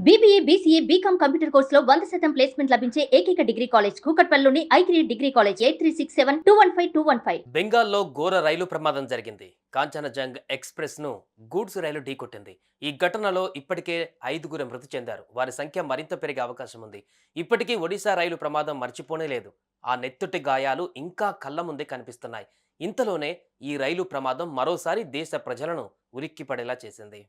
BBA, BCA, BCom computer కోర్సులో 100% placement లభించే ఏకైక డిగ్రీ కాలేజ్ కూకట్పల్లిలోని I3 డిగ్రీ కాలేజ్ 8367215215. బెంగాల్లో ఘోర రైలు ప్రమాదం జరిగింది. కాంచనజంగ్ ఎక్స్‌ప్రెస్ ను గూడ్స్ రైలు ఢీకొట్టింది. ఈ ఘటనలో ఇప్పటికే 5గురు మృతి చెందారు. వారి సంఖ్య మరింత పెరిగే అవకాశం ఉంది. ఇప్పటికీ ఒడిశా రైలు ప్రమాదం మర్చిపోనే లేదు. ఆ నెత్తుటి గాయాలు ఇంకా కళ్ళ ముందే కనిపిస్తున్నాయి. ఇంతలోనే ఈ రైలు ప్రమాదం మరోసారి దేశ ప్రజలను ఉలిక్కిపడేలా చేసింది.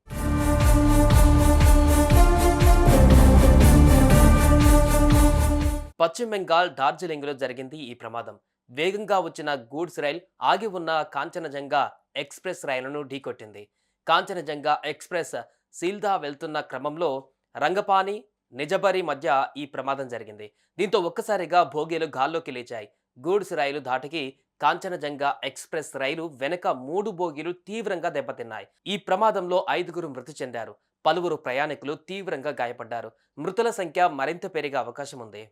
పశ్చిమ బెంగాల్ డార్జిలింగ్లో జరిగింది ఈ ప్రమాదం. వేగంగా వచ్చిన గూడ్స్ రైల్ ఆగి ఉన్న కాంచనజంగా ఎక్స్‌ప్రెస్ రైలును ఢీకొట్టింది. కాంచనజంగా ఎక్స్‌ప్రెస్ సీల్దా వెళ్తున్న క్రమంలో రంగపాని, నిజబరి మధ్య ఈ ప్రమాదం జరిగింది. దీంతో ఒక్కసారిగా బోగీలు గాల్లోకి లేచాయి. గూడ్స్ రైలు ధాటికి కాంచనజంగా ఎక్స్‌ప్రెస్ రైలు వెనక 3 బోగీలు తీవ్రంగా దెబ్బతిన్నాయి. ఈ ప్రమాదంలో 5గురు మృతి చెందారు. పలువురు ప్రయాణికులు తీవ్రంగా గాయపడ్డారు. మృతుల సంఖ్య మరింత పెరిగే అవకాశం ఉంది.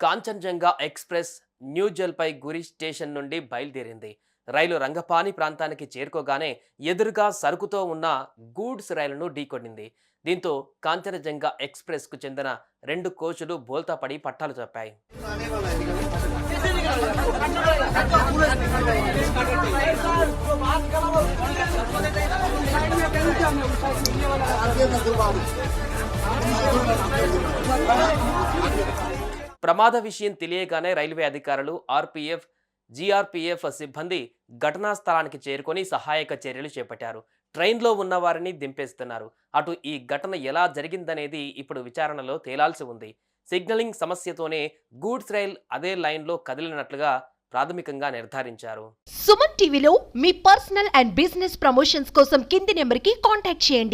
Kanchenjunga express new Jalpaiguri station నుండి బయలుదేరింది. రైలు రంగపాని ప్రాంతానికి చేరుకోగానే ఎదురుగా సరుకుతో ఉన్న గూడ్స్ రైలును ఢీకొట్టింది. దీంతో కాంచనజంగా ఎక్స్‌ప్రెస్ కు చెందిన 2 కోచులు బోల్తా పడి పట్టాలు తప్పాయి. ప్రమాద విషయం తెలియగానే రైల్వే అధికారులు, ఆర్పీఎఫ్, జీఆర్పీఎఫ్ సిబ్బంది ఘటనా స్థలానికి చేరుకొని సహాయక చర్యలు చేపట్టారు. ట్రైన్లో ఉన్న వారిని దింపేస్తున్నారు. అటు ఈ ఘటన ఎలా జరిగిందనేది ఇప్పుడు విచారణలో తేలాల్సి ఉంది. సిగ్నలింగ్ సమస్యతోనే గూడ్స్ రైల్ అదే లైన్లో కదిలినట్లుగా ప్రాథమికంగా నిర్ధారించారు. సుమన్ టీవీలో మీ పర్సనల్ అండ్ బిజినెస్ ప్రమోషన్స్ కోసం కింది నెంబర్కి కాంటాక్ట్ చేయండి.